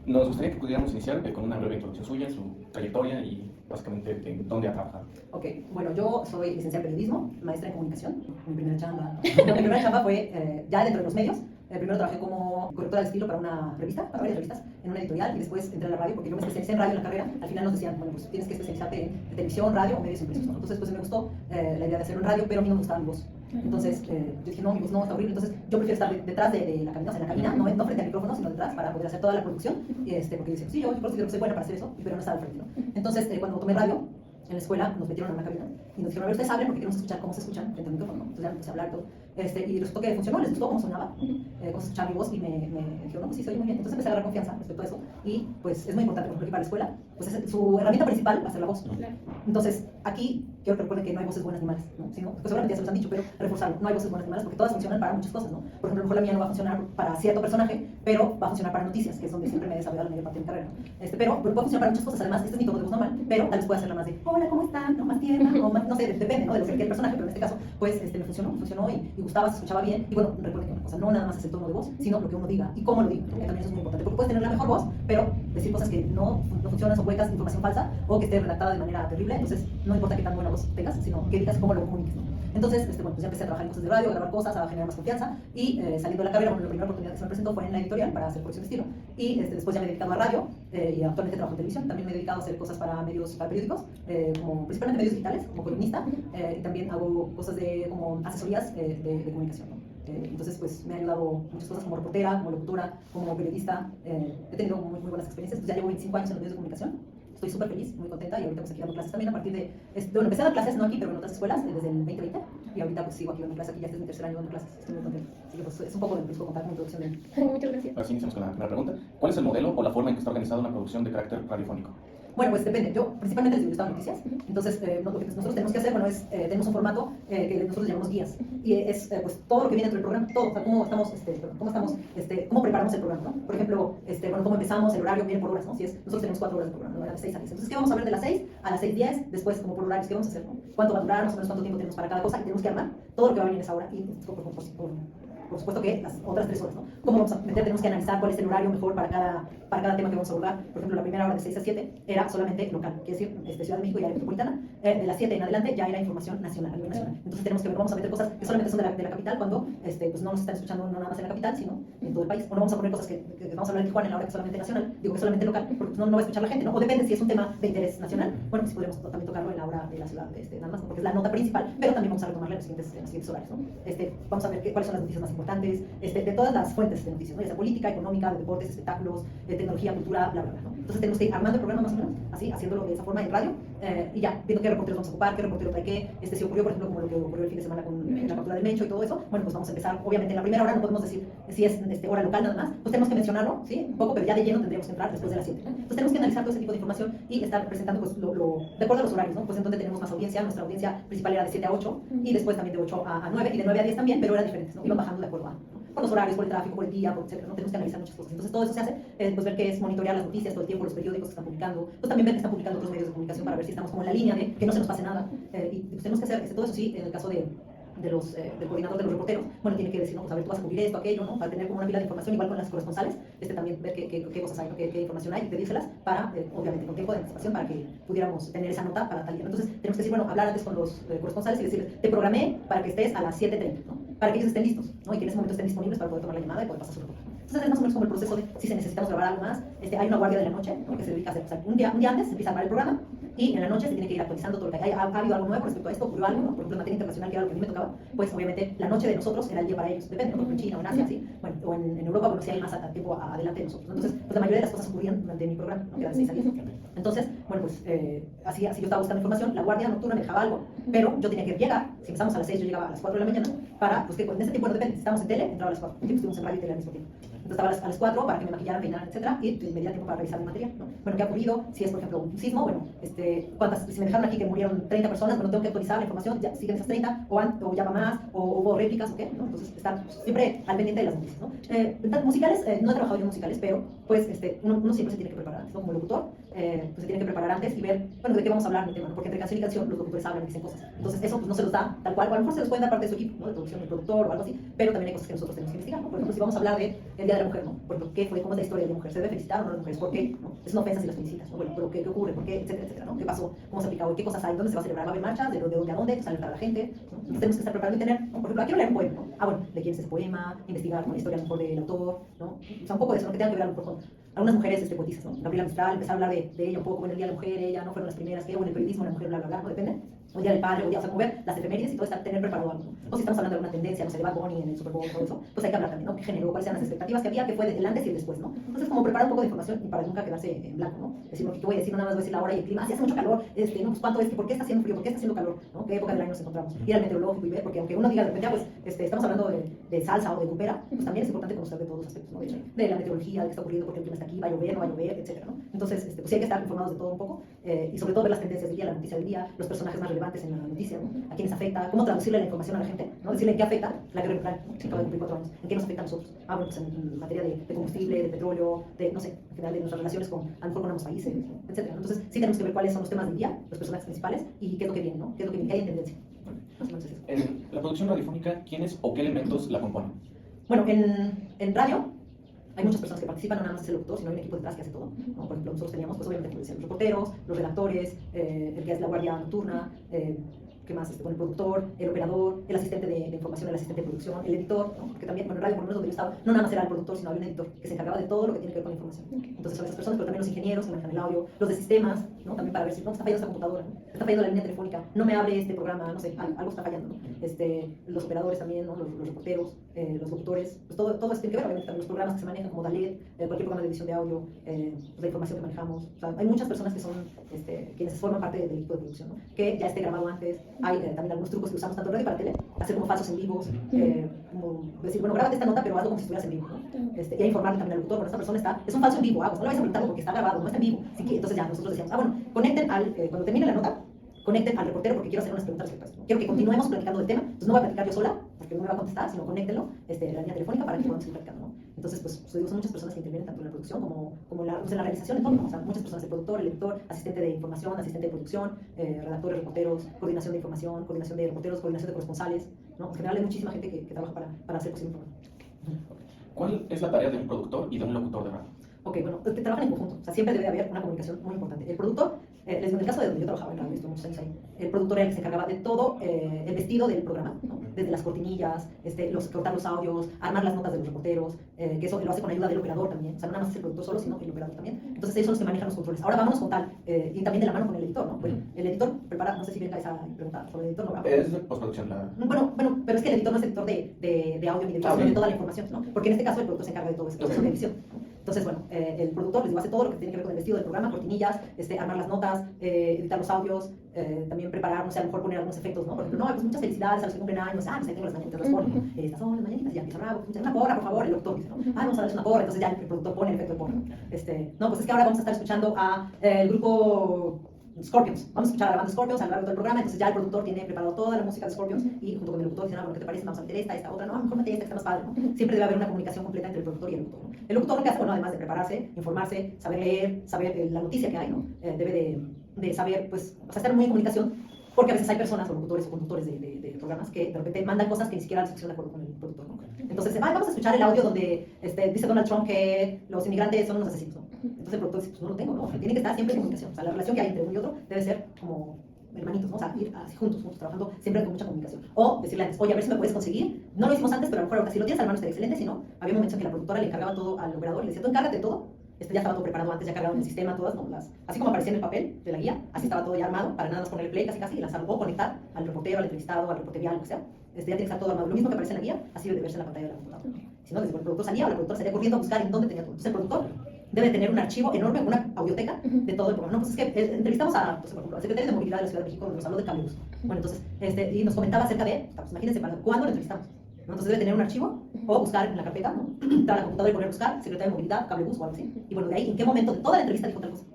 Nos gustaría que pudiéramos iniciar con una breve introducción suya, su trayectoria y básicamente en dónde ha trabajado. Ok, bueno, yo soy licenciada en periodismo, maestra en comunicación. Mi primera chamba, mi primera chamba fue ya dentro de los medios. Primero trabajé como correctora de estilo para una revista, para varias revistas, en una editorial, y después entré a la radio, porque yo me especialicé en radio en la carrera. Al final nos decían, bueno, pues tienes que especializarte en televisión, radio o medios impresos, ¿no? Entonces, pues me gustó la idea de hacerlo en radio, pero a mí no me gustaba mi voz. Entonces, yo dije, no, mi voz no, está horrible. Entonces, yo prefiero estar detrás de la cabina, o sea, en la cabina, no frente al micrófono, sino detrás, para poder hacer toda la producción. Porque decía, sí, yo considero que soy buena para hacer eso, pero no estaba al frente, ¿no? Entonces, cuando tomé radio, en la escuela nos metieron a una cabina y nos dijeron, a ver, ustedes hablen porque queremos escuchar cómo se escuchan frente al micrófono, ¿no? Entonces ya empecé a hablar todo. Y resultó que funcionó, les gustó cómo sonaba, cómo se escuchaba mi voz, y me dijeron, no, pues sí, se oye muy bien. Entonces empecé a agarrar confianza respecto a eso, y pues es muy importante, por ejemplo, que para la escuela, pues su herramienta principal va a ser la voz, ¿no? Entonces, aquí quiero que recuerden que no hay voces buenas ni malas, ¿no? Sino, pues seguramente ya se los han dicho, pero reforzarlo, no hay voces buenas ni malas porque todas funcionan para muchas cosas, ¿no? Por ejemplo, a lo mejor la mía no va a funcionar para cierto personaje, pero va a funcionar para noticias, que es donde siempre me he desarrollado la mayor parte de mi carrera, ¿no? Pero puede funcionar para muchas cosas. Además, este es mi tono de voz normal, pero tal vez pueda hacerla más de, hola, ¿cómo están? ¿No? Más tierna, o más, no sé, depende, ¿no? De lo que quiera el personaje, pero en este caso, pues, me funcionó y gustaba, se escuchaba bien. Y bueno, recuerden que una cosa, no nada más es el tono de voz, sino lo que uno diga y cómo lo diga, que también eso es muy importante, porque puedes tener la mejor voz, pero decir cosas que no funcionan, son huecas, información falsa, o que esté redactada de manera terrible. Entonces, no importa qué tan buena voz tengas, sino que digas cómo lo comuniques, ¿no? Entonces, bueno, pues ya empecé a trabajar en cosas de radio, a grabar cosas, a generar más confianza, y saliendo de la carrera, bueno, la primera oportunidad que se me presentó fue en la editorial para hacer corrección de estilo, y después ya me he dedicado a radio, y actualmente trabajo en televisión. También me he dedicado a hacer cosas para medios, para periódicos, como principalmente medios digitales, como columnista, y también hago cosas de como asesorías de comunicación, ¿no? Entonces, pues me ha ayudado muchas cosas como reportera, como locutora, como periodista. He tenido muy buenas experiencias. Pues ya llevo 25 años en los medios de comunicación. Estoy súper feliz, muy contenta, y ahorita pues aquí dando clases también a partir de, bueno, empecé a dar clases no aquí, pero en otras escuelas desde el 2020, y ahorita pues sigo aquí dando clases. Aquí ya este es mi tercer año dando clases, estoy muy contenta. Así que pues es un poco de puedo contar como introducción de... Muchas gracias. Así iniciamos con la primera pregunta. ¿Cuál es el modelo o la forma en que está organizada una producción de carácter radiofónico? Bueno, pues depende. Yo principalmente les digo, estaba noticias. Entonces, lo que nosotros tenemos que hacer, bueno, es, tenemos un formato que nosotros llamamos guías. Y es, pues, todo lo que viene dentro del programa, todo, o sea, cómo preparamos el programa, ¿no? Por ejemplo, bueno, cómo empezamos, el horario viene por horas, ¿no? Si es, nosotros tenemos 4 horas de programa, ¿no? De las 6 a 10. Entonces, ¿qué vamos a ver de las 6 a las 6:10? Después, como por horarios, ¿qué vamos a hacer, no? ¿Cuánto va a durar? Más o menos cuánto tiempo tenemos para cada cosa. Y tenemos que armar todo lo que va a venir en esa hora. Y por supuesto que las otras 3 horas, ¿no? ¿Cómo vamos a meter? Tenemos que analizar cuál es el horario mejor para cada tema que vamos a abordar. Por ejemplo, la primera hora de 6 a 7 era solamente local, quiere decir Ciudad de México y área metropolitana. De las 7 en adelante ya era información nacional, a nivel nacional. Entonces tenemos que ver, vamos a meter cosas que solamente son de la capital, cuando pues no nos están escuchando no nada más en la capital, sino en todo el país. O no vamos a poner cosas que vamos a hablar en Tijuana en la hora que es solamente nacional, digo que solamente local, porque no va a escuchar la gente, ¿no? O depende si es un tema de interés nacional, bueno, pues podemos también tocarlo en la hora de la ciudad, nada más, porque es la nota principal, pero también vamos a retomarla en los siguientes horarios, ¿no? Vamos a ver cuáles son las noticias más importantes, de todas las fuentes de noticias, ¿no? Ya sea política, económica, de deportes, espectáculos, de tecnología, cultura, bla, bla, bla, ¿no? Entonces tenemos que ir armando el programa más o menos, así, haciéndolo de esa forma en radio, y ya, viendo qué reporteros vamos a ocupar, qué reportero trae qué, si ocurrió, por ejemplo, como lo que ocurrió el fin de semana con la captura del Mencho y todo eso, bueno, pues vamos a empezar, obviamente en la primera hora no podemos decir si es hora local nada más, pues tenemos que mencionarlo, ¿sí? Un poco, pero ya de lleno tendríamos que entrar después de las 7, ¿no? Entonces tenemos que analizar todo ese tipo de información y estar presentando, pues, de acuerdo a los horarios, ¿no? Pues en donde tenemos más audiencia, nuestra audiencia principal era de 7 a 8, y después también de 8 a 9, y de 9 a 10 también, pero eran diferentes, ¿no? Iban bajando de acuerdo a, ¿no? Por los horarios, por el tráfico, por el día, por etcétera, ¿no? Tenemos que analizar muchas cosas. Entonces todo eso se hace, pues ver qué es monitorear las noticias todo el tiempo, los periódicos que están publicando, pues también ver que están publicando otros medios de comunicación para ver si estamos como en la línea de que no se nos pase nada, y pues tenemos que hacer todo eso, sí, en el caso del coordinador de los reporteros, bueno, tiene que decir, no, pues a ver, tú vas a cubrir esto, aquello, ¿no? Para tener como una pila de información, igual con las corresponsales, también ver qué cosas hay, ¿no? qué información hay, y pedírselas para, obviamente, con tiempo de anticipación, para que pudiéramos tener esa nota para tal día. Entonces, tenemos que decir, bueno, hablar antes con los corresponsales y decirles, te programé para que estés a las 7:30, ¿no? Para que ellos estén listos, ¿no? Y que en ese momento estén disponibles para poder tomar la llamada y poder pasar su reporte. Entonces, es más o menos como el proceso de si se necesitamos grabar algo más. Hay una guardia de la noche, ¿no? Que se dedica a hacer, o sea, un día antes se empieza a armar el programa, y en la noche se tiene que ir actualizando todo lo que hay. Ha habido algo nuevo respecto a esto, ocurrió algo, ¿no? Por ejemplo, en materia internacional, que era lo que a mí me tocaba, pues obviamente la noche de nosotros era el día para ellos, depende, ¿no? En China o en Asia, ¿sí? Bueno, o en Europa, bueno, si hay más tiempo adelante de nosotros, ¿no? Entonces, pues la mayoría de las cosas ocurrían durante mi programa, ¿no? Que era de 6 a 10. Entonces, bueno, pues así yo estaba buscando información, la guardia nocturna me dejaba algo, pero yo tenía que llegar, si empezamos a las 6, yo llegaba a las 4 de la mañana, para, pues que en este tiempo, no depende, si estábamos en tele, entraba a las 4, estuvimos en radio y tele al mismo tiempo. Entonces estaba a las 4 para que me maquillaran, peinaran, etcétera, y me diera tiempo para revisar mi material, ¿no? Bueno, ¿qué ha ocurrido? Si es, por ejemplo, un sismo, bueno, si me dejaron aquí que murieron 30 personas, bueno, tengo que actualizar la información, ya siguen esas 30, o ya va más, o hubo réplicas, ¿o qué? ¿No? Entonces, estar siempre al pendiente de las noticias, ¿no? Musicales, no he trabajado yo en musicales, pero, pues, uno siempre se tiene que preparar antes, ¿no? Como locutor, pues se tiene que preparar antes y ver, bueno, de qué vamos a hablar en el tema, ¿no? Porque entre canción y canción los locutores hablan y dicen cosas. Entonces, eso pues no se los da tal cual, o a lo mejor se los pueden dar parte de su equipo, ¿no? De producción, el productor o algo así, pero también hay cosas que nosotros tenemos que investigar, ¿no? Por ejemplo, si vamos a hablar del Día de de la mujer, ¿no? Por qué fue, cómo es la historia de la mujer, se debe felicitar o no a las mujeres, por qué, ¿no? Es una ofensa si las felicitas, ¿no? Bueno, pero ¿qué ocurre? ¿Por qué? Etcétera, etcétera, ¿no? ¿Qué pasó? ¿Cómo se ha aplicado? ¿Qué cosas hay? ¿Dónde se va a celebrar? ¿Va a haber marchas? ¿De dónde a dónde? Pues alertar a la gente, ¿no? Entonces tenemos que estar preparados y tener, ¿no? Por ejemplo, quiero leer un poema, ¿no? Ah, bueno, ¿de quién es ese poema? Investigar, ¿no? La historia a lo mejor del autor, ¿no? O sea, un poco de eso, ¿no? Que tenga que ver a lo mejor con algunas mujeres poetisas, ¿no? Gabriela Mistral, empezar a hablar de ella un poco, en el Día de la Mujer, ella no fueron las primeras que, o en el periodismo, la mujer, bla, bla, bla, ¿no? Depende. O el Día del Padre, o día, o sea, como ver las efemérides y todo está, tener preparado algo, ¿no? O si estamos hablando de alguna tendencia, no sé, de Bad Bunny en el Super Bowl, todo eso, pues hay que hablar también, ¿no? ¿Qué generó? ¿Cuáles eran las expectativas que había? ¿Qué fue del antes y el después, ¿no? Entonces, como preparar un poco de información y para nunca quedarse en blanco, ¿no? Decir, lo que voy a decir, no nada más voy a decir la hora y el clima, si hace mucho calor, no, pues cuánto es, ¿por qué está haciendo frío? ¿Por qué está haciendo calor? ¿No? ¿Qué época del año nos encontramos? Ir al meteorológico y ver, porque aunque uno diga de repente, pues, estamos hablando de salsa o de cupera, pues también es importante conocer de todos los aspectos, ¿no? De la meteorología, de qué está ocurriendo, porque el clima está aquí, va a llover, no va a llover, etcétera, ¿no? Entonces, pues sí hay que estar informados de todo un poco, y sobre todo ver las tendencias del día, la noticia del día, los personajes más relevantes en la noticia, ¿no? A quiénes afecta, cómo traducirle la información a la gente, ¿no? Decirle en qué afecta la guerra de Ucrania, ¿no? Que acaba de cumplir 4 años, en qué nos afecta a nosotros. Ah, bueno, pues en materia de combustible, de petróleo, de, no sé, en general de nuestras relaciones con, a lo mejor con ambos países, ¿no? Etcétera. Entonces, sí tenemos que ver cuáles son los temas del día, los personajes principales, y qué es lo que viene, ¿no? ¿Qué es lo que viene? ¿Qué hay en tendencia? Más o menos es eso. En la producción radiofónica, ¿quiénes o qué elementos la componen? Bueno, en radio hay muchas personas que participan, no nada más es el locutor, sino hay un equipo detrás que hace todo, ¿no? Por ejemplo, nosotros teníamos, pues obviamente, como decía, los reporteros, los redactores, el que es la guardia nocturna, ¿qué más? Bueno, el productor, el operador, el asistente de información, el asistente de producción, el editor, ¿no? Porque también, bueno, en radio, por lo menos donde yo estaba, no nada más era el productor, sino había un editor que se encargaba de todo lo que tiene que ver con la información. Entonces son esas personas, pero también los ingenieros que manejan el audio, los de sistemas, ¿no? También para ver si no está fallando esta computadora, ¿no? Está fallando la línea telefónica, no me abre este programa, no sé, algo está fallando, ¿no? Los operadores también, ¿no? Los reporteros, los locutores, pues todo eso tiene que ver, obviamente, también los programas que se manejan como DALED, cualquier programa de edición de audio, pues la información que manejamos. O sea, hay muchas personas que son quienes forman parte del equipo de producción, ¿no? Que ya esté grabado antes. Hay también algunos trucos que usamos tanto en radio y para tele, hacer como falsos en vivos, como decir, bueno, grábate esta nota, pero hazlo como si estuvieras en vivo, ¿no? Y a informarle también al locutor, bueno, esta persona es un falso en vivo, pues no le vais a preguntar porque está grabado, no está en vivo. Así que entonces ya nosotros decíamos, bueno, conecten cuando termine la nota, conecten al reportero porque quiero hacer unas preguntas respecto a esto. Quiero que continuemos platicando del tema, entonces no voy a platicar yo sola, porque no me va a contestar, sino conéctenlo la línea telefónica para que podamos ir platicando, ¿no? Entonces, pues, son muchas personas que intervienen tanto en la producción como pues en la realización de todo, ¿no? O sea, muchas personas, el productor, el editor, asistente de información, asistente de producción, redactores, reporteros, coordinación de información, coordinación de reporteros, coordinación de corresponsales, ¿no? En general hay muchísima gente que trabaja para hacer posible información. ¿Cuál es la tarea de un productor y de un locutor de radio? Ok, bueno, que trabajan en conjunto, o sea, siempre debe haber una comunicación muy importante. El productor, en el caso de donde yo trabajaba en radio, estuve muchos años ahí, el productor era el que se encargaba de todo el vestido del programa, ¿no? Desde las cortinillas, cortar los audios, armar las notas de los reporteros, que eso lo hace con ayuda del operador también, o sea, no nada más es el productor solo, sino el operador también. Entonces ellos son los que manejan los controles. Ahora vámonos con tal, y también de la mano con el editor, ¿no? Bueno, el editor prepara, no sé si venga esa pregunta sobre el editor, no, Es de postproducción. Bueno, pero es que el editor no es editor de audio ni de video, sino de toda la información, ¿no? Porque en este caso el productor se encarga de todo eso, de edición, ¿no? Entonces, bueno, el productor les hace todo lo que tiene que ver con el vestido del programa, cortinillas, armar las notas, editar los audios, también preparar, no sé, a lo mejor poner algunos efectos, ¿no? Por ejemplo, no, pues muchas felicidades a los que cumplen años, pues ahí tengo las mañanitas, las ponen, ¿no? Estas son las mañanitas, y ya empieza bravo, una porra, por favor, el doctor dice, ¿no? Vamos a darles una porra, entonces ya el productor pone el efecto de porra, ¿no? No, pues es que ahora vamos a estar escuchando a el grupo Scorpions. Vamos a escuchar a la banda Scorpions a lo largo del programa, entonces ya el productor tiene preparado toda la música de Scorpions y junto con el locutor dicen, bueno, ¿qué te parece? Vamos a meter esta otra, no, a lo mejor mete esta, que está más padre, ¿no? Siempre debe haber una comunicación completa entre el productor y el locutor, ¿no? El locutor lo que hace, bueno, además de prepararse, informarse, saber leer, saber la noticia que hay, ¿no? Debe de saber, pues, o sea, estar muy en comunicación, porque a veces hay personas o locutores o conductores de programas que de repente mandan cosas que ni siquiera se de acuerdo con el productor, ¿no? Entonces, vamos a escuchar el audio donde dice Donald Trump que los inmigrantes son unos asesinos, ¿no? Entonces el productor dice, pues no lo tengo, ¿no? Tiene que estar siempre en comunicación. O sea, la relación que hay entre uno y otro debe ser como hermanitos, ¿no? O sea, ir así juntos, trabajando siempre con mucha comunicación. O decirle antes, oye, a ver si me puedes conseguir. No lo hicimos antes, pero a lo mejor ahora si lo tienes al mano estaría excelente. Si no, había momentos en que la productora le encargaba todo al operador, le decía, tú encárgate de todo. Ya estaba todo preparado antes, ya cargado en el sistema, todas, ¿no? Así como aparecía en el papel de la guía, así estaba todo ya armado, para nada más ponerle play casi y lanzarlo, o conectar al reportero, al entrevistado, al reporterial, lo que sea. Ya tiene que estar todo armado. Lo mismo que aparece en la guía, así debe verse en la pantalla de la computadora. Si no, desde el productor salía o la productora salía corriendo a buscar en dónde tenía todo. Entonces el productor debe tener un archivo enorme, una audioteca de todo el programa. No, pues es que entrevistamos a, pues, por ejemplo, al secretario de Movilidad de la Ciudad de México, nos habló de cablebús. Bueno, entonces, y nos comentaba acerca de, pues, imagínense, ¿cuándo lo entrevistamos? ¿No? Entonces debe tener un archivo o buscar en la carpeta, ¿no? Entrar a la computadora y poner buscar, secretario de Movilidad, cablebús o algo así. Y bueno, de ahí, ¿en qué momento de toda la entrevista dijo tal cosa?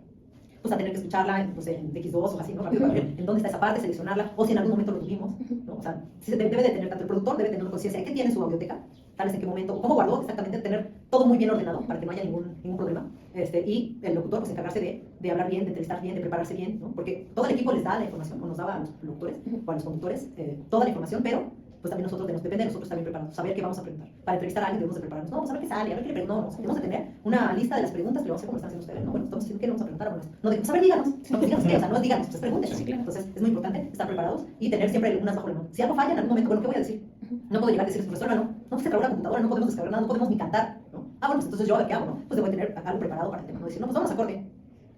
Pues a tener que escucharla no sé, en X2 o así, ¿no? Rápido para ver en dónde está esa parte, seleccionarla, o si en algún momento lo tuvimos, ¿no? O sea, debe de tener, tanto el productor debe tener conciencia de qué tiene su audioteca, tal vez en qué momento, cómo guardó, exactamente, tener todo muy bien ordenado para que no haya ningún problema. Y el locutor, pues encargarse de hablar bien, de entrevistar bien, de prepararse bien, ¿no? Porque todo el equipo les da la información, o nos daba a los locutores o a los conductores toda la información, pero pues también nosotros depende de nosotros también prepararnos, saber qué vamos a preguntar. Para entrevistar a alguien debemos de prepararnos, no, vamos a ver qué sale, a ver qué le preguntamos, debemos de tener una lista de las preguntas que le vamos a hacer como están haciendo ustedes, ¿no? Bueno, estamos diciendo qué le vamos a preguntar, bueno, no de, pues a ver, díganos, no, pues díganos qué, o sea, no es díganos, pues pregúntenos. Sí, claro. Entonces, es muy importante estar preparados y tener siempre unas bajo la mano. Si algo falla en algún momento, bueno, ¿qué voy a decir? No puedo llegar a decir, profesora, no se trabó la computadora, no podemos descargar nada, no podemos ni cantar, ¿no? Ah, bueno, pues entonces yo, ¿qué hago, no? Pues debo tener algo preparado para el tema, no decir, no, pues vamos a corte.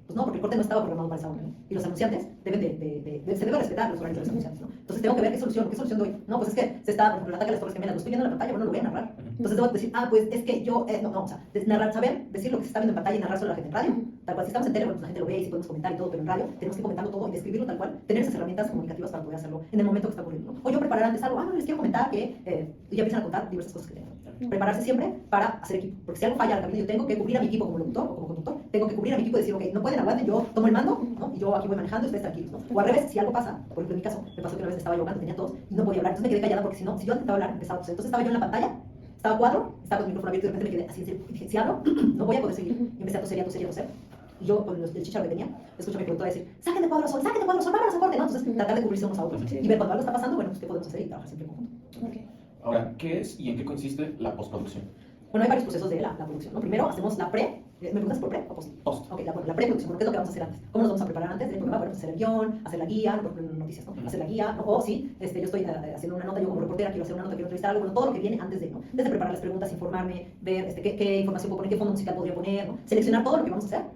Pues no, porque el corte no estaba programado para esa hora, ¿no? Y los anunciantes deben se debe respetar los horarios de los anunciantes, ¿no? Entonces tengo que ver qué solución doy. No, pues es que se está, por ejemplo, el ataque a las Torres Gemelas, lo estoy viendo en la pantalla, bueno, lo voy a narrar. Entonces debo decir, ah, pues es que yo, o sea, narrar, saber, decir lo que se está viendo en pantalla y narrar solo a la gente en radio. Tal cual, si estamos en tele, bueno, pues la gente lo ve y si podemos comentar y todo, pero en radio tenemos que comentarlo todo y describirlo tal cual, tener esas herramientas comunicativas para poder hacerlo en el momento que está ocurriendo, ¿no? O yo preparar antes algo, no, les quiero comentar que, y ya empiezan a contar diversas cosas que tengo. Prepararse siempre para hacer equipo, porque si algo falla en la cabina, yo tengo que cubrir a mi equipo como locutor o como conductor, tengo que cubrir a mi equipo y decir, ok, no pueden, aguanten, yo tomo el mando, ¿no? Y yo aquí voy manejando y ustedes tranquilos, ¿no? O al revés, si algo pasa, por ejemplo en mi caso, me pasó que una vez estaba yo hablando, tenía tos y no podía hablar, entonces me quedé callada porque si yo intentaba hablar, empezaba, pues, entonces estaba yo en la pantalla, estaba cuadro, estaba con el micrófono abierto y de repente me quedé así en serio, y dije, si hablo, no voy a poder seguir, y empecé a toser, y yo con el chicharo que tenía, escucho a mi productora decir, saquen de cuadro sol, vámonos a corte, ¿no? Entonces tratar de cubrirse unos a otros y ver cuando algo está pasando, bueno, pues qué podemos hacer y trabajar siempre en conjunto. Okay. Ahora, ¿qué es y en qué consiste la postproducción? Bueno, hay varios procesos de la producción, ¿no? Primero hacemos la pre, ¿me preguntas por pre o post? Post. Ok, la preproducción, ¿qué es lo que vamos a hacer antes? ¿Cómo nos vamos a preparar antes del programa? Bueno, pues hacer el guión, hacer la guía, por ejemplo en noticias, ¿no? Hacer la guía, ¿no? O sí, yo estoy haciendo una nota, yo como reportera quiero hacer una nota, quiero entrevistar algo, bueno, todo lo que viene antes de, ¿no? Desde preparar las preguntas, informarme, ver qué información puedo poner, qué fondo musical podría poner, ¿no? Seleccionar todo lo que vamos a hacer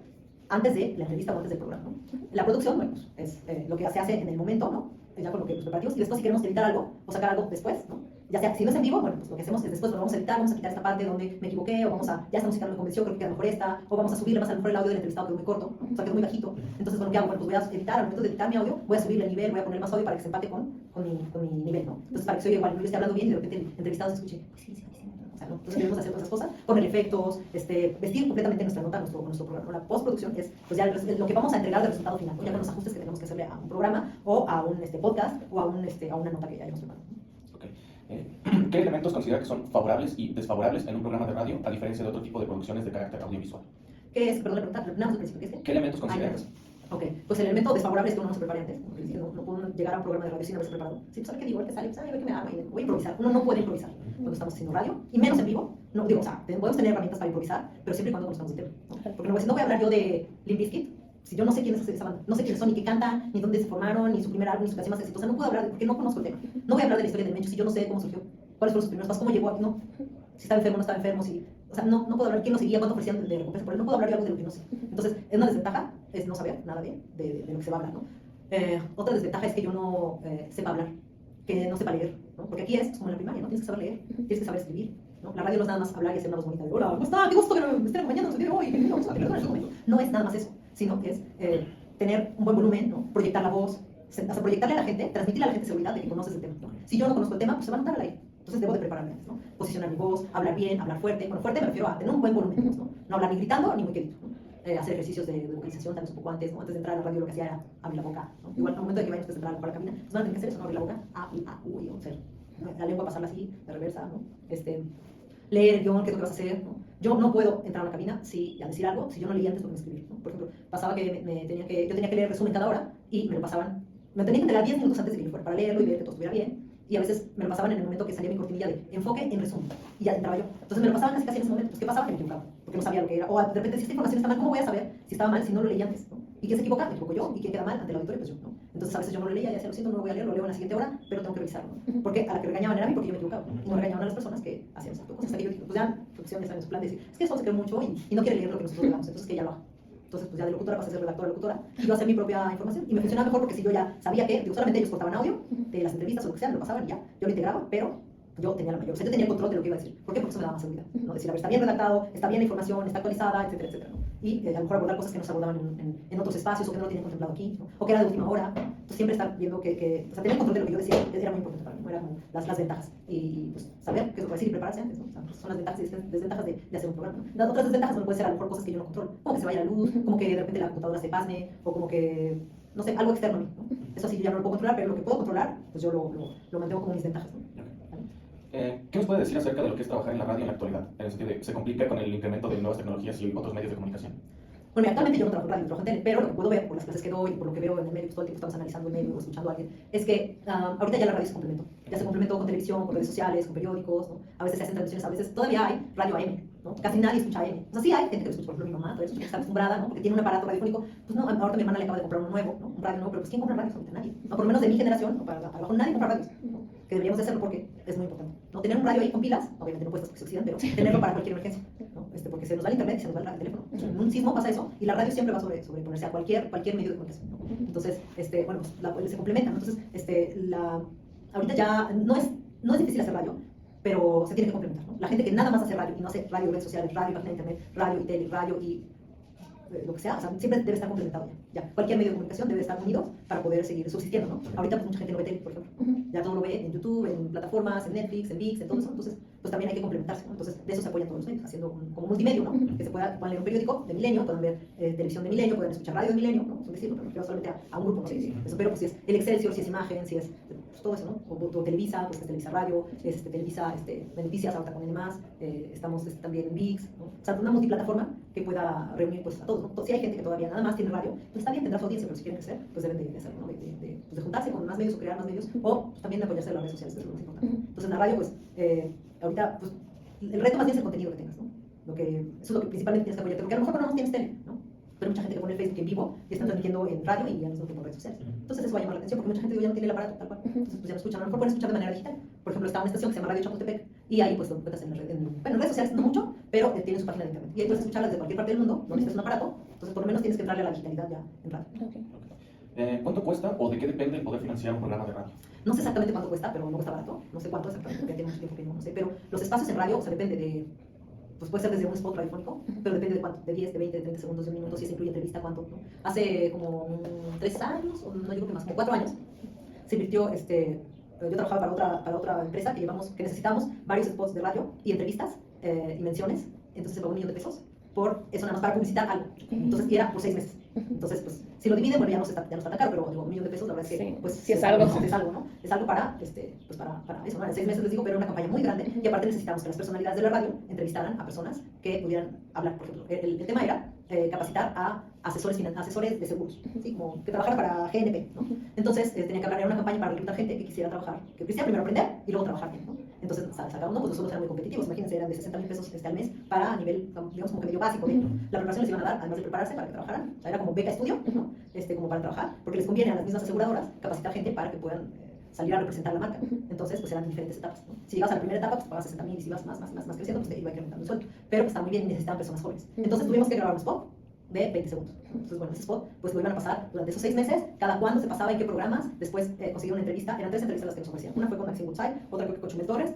antes de la entrevista o antes del programa, ¿no? La producción, bueno, pues, es lo que se hace en el momento, ¿no? Ya con lo que los preparativos, y después si queremos editar algo o sacar algo después, ¿no? Ya sea, si no es en vivo, bueno, pues lo que hacemos es después lo vamos a editar, vamos a quitar esta parte donde me equivoqué, o vamos a, ya esta música no me convenció, creo que queda mejor esta, o vamos a subirle más a lo mejor el audio del entrevistado quedó muy corto, ¿no? O sea, quedó muy bajito. Entonces, bueno, ¿qué hago? Bueno, pues voy a editar, al momento de editar mi audio, voy a subirle el nivel, voy a poner más audio para que se empate con mi nivel, ¿no? Entonces, para que se oiga igual, yo esté hablando bien y de repente el entrevistado se escuche, sí, o sea, ¿no? Entonces debemos hacer todas esas cosas, poner efectos, vestir completamente nuestra nota, nuestro programa. La postproducción es pues ya lo que vamos a entregar del resultado final, ¿no? Ya con los ajustes que tenemos que hacerle a un programa o a un podcast o a una nota que ya hayamos preparado. Okay. ¿Qué elementos considera que son favorables y desfavorables en un programa de radio, a diferencia de otro tipo de producciones de carácter audiovisual? ¿Qué es? Perdón, la pregunta, repitamos al principio, ¿qué es? ¿Qué elementos consideras? Ok, pues el elemento desfavorable es que uno no se prepare antes, no puedo llegar a un programa de radio sin haberse preparado. Sí, pues a ver qué digo, a ver qué sale, pues a ver qué me arma, y voy a improvisar. Uno no puede improvisar cuando estamos haciendo radio, y menos en vivo. No, digo, o sea, podemos tener herramientas para improvisar, pero siempre y cuando conozcamos el tema, ¿no? Porque no voy a hablar yo de Limp Bizkit, si yo no sé quiénes esa banda, no sé quiénes son, ni qué cantan, ni dónde se formaron, ni su primer álbum, ni su canción más exitosa, no puedo hablar porque no conozco el tema. No voy a hablar de la historia del Mencho si yo no sé cómo surgió, cuáles fueron sus primeros pasos, cómo llegó aquí, no. Si estaba enfermo, no estaba enfermo, si... O sea, no puedo hablar quién lo seguía, cuánto ofrecían de recompensa por él, no puedo hablar yo algo de lo que no sé. Entonces, es una desventaja, es no saber nada de lo que se va a hablar, ¿no? Otra desventaja es que yo no sepa hablar, que no sepa leer, ¿no? Porque aquí es como en la primaria, ¿no? Tienes que saber leer, tienes que saber escribir, ¿no? La radio no es nada más hablar y hacer una voz bonita de hola, ¿cómo está? Qué gusto que me estén acompañando en su video hoy, bienvenidos a Teletón en su momento. No es nada más eso, sino que es tener un buen volumen, ¿no? Proyectar la voz, o sea, proyectarle a la gente, transmitirle a la gente seguridad de que conoces el tema, ¿no? Si yo no conozco el tema, pues se va a notar al aire. Entonces debo de prepararme antes, ¿no? Posicionar mi voz, hablar bien, hablar fuerte. Bueno, fuerte me refiero a tener un buen volumen, ¿no? No hablar ni gritando ni muy quedito, ¿no? Hacer ejercicios de vocalización tal vez un poco antes, ¿no? Antes de entrar a la radio lo que hacía era abrir la boca, ¿no? Igual al momento de que vayamos a entrar a la cabina, pues van a tener que hacer eso, ¿no? Abrir la boca, a, y, o sea, la lengua pasarla así, de reversa, ¿no? Leer el guión, qué es lo que vas a hacer, ¿no? Yo no puedo entrar a una cabina a decir algo si yo no leí antes lo que me escribí, ¿no? Por ejemplo, pasaba que yo tenía que leer el resumen cada hora y me lo pasaban, me tenía que entregar 10 minutos antes de que yo fuera para leerlo y ver que todo estuviera bien. Y a veces me lo pasaban en el momento que salía mi cortinilla de enfoque en resumen. Y ya entraba yo. Entonces me lo pasaban casi en ese momento. Pues, ¿qué pasaba? Que me equivocaba. Porque no sabía lo que era. O de repente, si esta información está mal, ¿cómo voy a saber si estaba mal si no lo leí antes, ¿no? ¿Y quién se equivoca? Me equivoco yo. ¿Y quién queda mal ante el auditorio? Pues yo, ¿no? Entonces a veces yo no lo leía, ya decía, lo siento, no lo voy a leer, lo leo en la siguiente hora, pero tengo que revisarlo, ¿no? Porque a la que regañaban era a mí porque yo me equivocaba, ¿no? Y no regañaban a las personas que hacían esas cosas. Hasta que yo dije, pues ya, producción está en su plan de decir, es que eso se cree mucho y no quiere leer lo que nosotros leamos, entonces que ya lo haga. Entonces, pues ya de locutora pasé a ser redactora, locutora, y yo hacía mi propia información. Y me funcionaba mejor porque si yo ya sabía que, digo, solamente ellos cortaban audio de las entrevistas o lo que sea, me lo pasaban y ya, yo lo integraba, pero yo tenía la mayor, o sea, yo tenía el control de lo que iba a decir. ¿Por qué? Porque eso me daba más seguridad, ¿no? Decir, a ver, está bien redactado, está bien la información, está actualizada, etcétera, etcétera, ¿no? Y a lo mejor abordar cosas que no se abordaban en otros espacios o que no lo tienen contemplado aquí, ¿no? O que era de última hora. Entonces, siempre estar viendo o sea, tener el control de lo que yo decía era muy importante para mí, ¿no? Era como las ventajas. Y pues saber qué es lo que va a decir y prepararse antes, ¿no? O sea, pues, son las ventajas y desventajas de hacer un programa, ¿no? Las otras desventajas no pueden ser a lo mejor cosas que yo no controlo, como que se vaya la luz, como que de repente la computadora se pasme, o como que, no sé, algo externo a mí, ¿no? Eso sí, yo ya no lo puedo controlar, pero lo que puedo controlar, pues yo lo mantengo como mis ventajas, ¿no? ¿Qué nos puede decir acerca de lo que es trabajar en la radio en la actualidad? En el sentido de, ¿se complica con el incremento de nuevas tecnologías y otros medios de comunicación? Bueno, mira, actualmente yo no trabajo en radio, trabajo en tele, pero lo que puedo ver por las clases que doy, por lo que veo en el medio, pues todo el tiempo estamos analizando el medio o escuchando a alguien, es que ahorita ya la radio se complementó. Ya se complementó con televisión, con redes sociales, con periódicos, ¿no? A veces se hacen transmisiones, a veces todavía hay radio AM, ¿no? Casi nadie escucha AM. O sea, sí hay gente que lo escucha, por ejemplo, mi mamá, todavía escucha, que está acostumbrada, ¿no? Porque tiene un aparato radiofónico. Pues no, ahora mi hermana le acaba de comprar uno nuevo, ¿no? Un radio nuevo, pero pues ¿quién compra radios? Ahorita nadie. No, por lo menos de mi generación, ¿no? Para abajo nadie compra radios, ¿no? Que deberíamos de hacerlo porque es muy importante. ¿No? Tener un radio ahí con pilas, obviamente no puestas porque se oxidan, pero tenerlo para cualquier emergencia, ¿no? Porque se nos va el internet y se nos va el teléfono. En un sismo pasa eso y la radio siempre va a sobreponerse a cualquier medio de comunicación, ¿no? Entonces, bueno, pues se complementan, ¿no? Entonces, ahorita ya no es difícil hacer radio, pero se tiene que complementar, ¿no? La gente que nada más hace radio y no hace radio, redes sociales, radio, página de internet, radio y tele, radio y lo que sea, o sea, siempre debe estar complementado ya. Cualquier medio de comunicación debe estar unido para poder seguir subsistiendo, ¿no? Ahorita pues mucha gente no ve tele, por ejemplo. Ya todo lo ve en YouTube, en plataformas, en Netflix, en VIX, en todo eso. Entonces, pues también hay que complementarse, ¿no? Entonces, de eso se apoyan todos los medios, haciendo como multimedio, ¿no? Que puedan leer un periódico de Milenio, puedan ver televisión de Milenio, pueden escuchar radio de Milenio, ¿no? Son decirlo, pero me refiero solamente a un grupo, ¿no? Eso, pero pues si es el Excelsior, si es Imagen, si es pues, todo eso, ¿no? O Televisa, pues es Televisa Radio, Televisa Noticias, ahorita con N+, estamos también en VIX, ¿no? O sea, una multiplataforma que pueda reunir pues a todos, ¿no? Si hay gente que todavía nada más tiene radio, pues está bien, tendrá su audiencia, pero si quieren crecer, pues deben de hacerlo, ¿no? De juntarse con más medios o crear más medios, o pues, también de apoyarse en las redes sociales, que es lo más importante. Entonces la radio, pues, ahorita, pues, el reto más bien es el contenido que tengas, ¿no? Eso es lo que principalmente tienes que apoyarte, porque a lo mejor no tienes tele, ¿no? Pero hay mucha gente que pone el Facebook en vivo y están transmitiendo en radio y al mismo tiempo en redes sociales. Entonces eso va a llamar la atención, porque mucha gente ya no tiene el aparato tal cual. Entonces pues ya no escuchan, a lo mejor pueden escuchar de manera digital. Por ejemplo, está una estación que se llama Radio Chapultepec y ahí pues lo encuentras en redes sociales, no mucho, pero tiene su página de internet. Y ahí puedes escucharlas de cualquier parte del mundo, no necesitas un aparato, entonces por lo menos tienes que entrarle a la digitalidad ya en radio. ¿Cuánto cuesta o de qué depende el poder financiar un programa de radio? No sé exactamente cuánto cuesta, pero no cuesta barato. No sé cuánto exactamente, porque tiene mucho tiempo que no sé. Pero los espacios en radio, o sea, depende de... Pues puede ser desde un spot radiofónico, pero depende de cuánto, de 10, de 20, de 30 segundos, de un minuto, si se incluye entrevista, cuánto, ¿no? Hace como 3 años, o no digo que más, como 4 años, se invirtió, yo trabajaba para otra empresa que necesitábamos varios spots de radio y entrevistas y menciones, entonces se pagó $1.000.000 por eso nada más para publicitar algo. Entonces, y era por 6 meses. Entonces, pues, si lo dividen, bueno, ya no está tan caro, pero digo, $1.000.000, la verdad es que, Sí, pues, sí es algo. Es algo, ¿no? Es algo para, pues, para eso, ¿no? En 6 meses les digo, pero era una campaña muy grande y aparte necesitamos que las personalidades de la radio entrevistaran a personas que pudieran hablar, por ejemplo. El tema era capacitar a asesores de seguros, ¿sí? Como que trabajaran para GNP, ¿no? Entonces, tenía que hablar, era una campaña para reclutar gente que quisiera trabajar, que quisiera primero aprender y luego trabajar bien, ¿no? Entonces, sacaron, pues los sueldos eran muy competitivos, imagínense, eran de $60.000 al mes para a nivel, digamos, como que medio básico, ¿no? La preparación les iban a dar, además de prepararse para que trabajaran, o sea, era como beca estudio, ¿no? Como para trabajar, porque les conviene a las mismas aseguradoras capacitar gente para que puedan salir a representar la marca. Entonces, pues eran diferentes etapas, ¿no? Si llegas a la primera etapa, pues pagas 60.000 y si vas más creciendo, pues te iba incrementando el sueldo. Pero pues está muy bien y necesitaban personas jóvenes. Entonces tuvimos que grabar un spot de 20 segundos. Entonces, bueno, ese spot, pues lo iban a pasar durante esos 6 meses, cada cuándo se pasaba, en qué programas, después consiguieron una entrevista, eran 3 entrevistas las que nos ofrecían. Una fue con Maxine Woodside, otra creo que con Chumel Torres,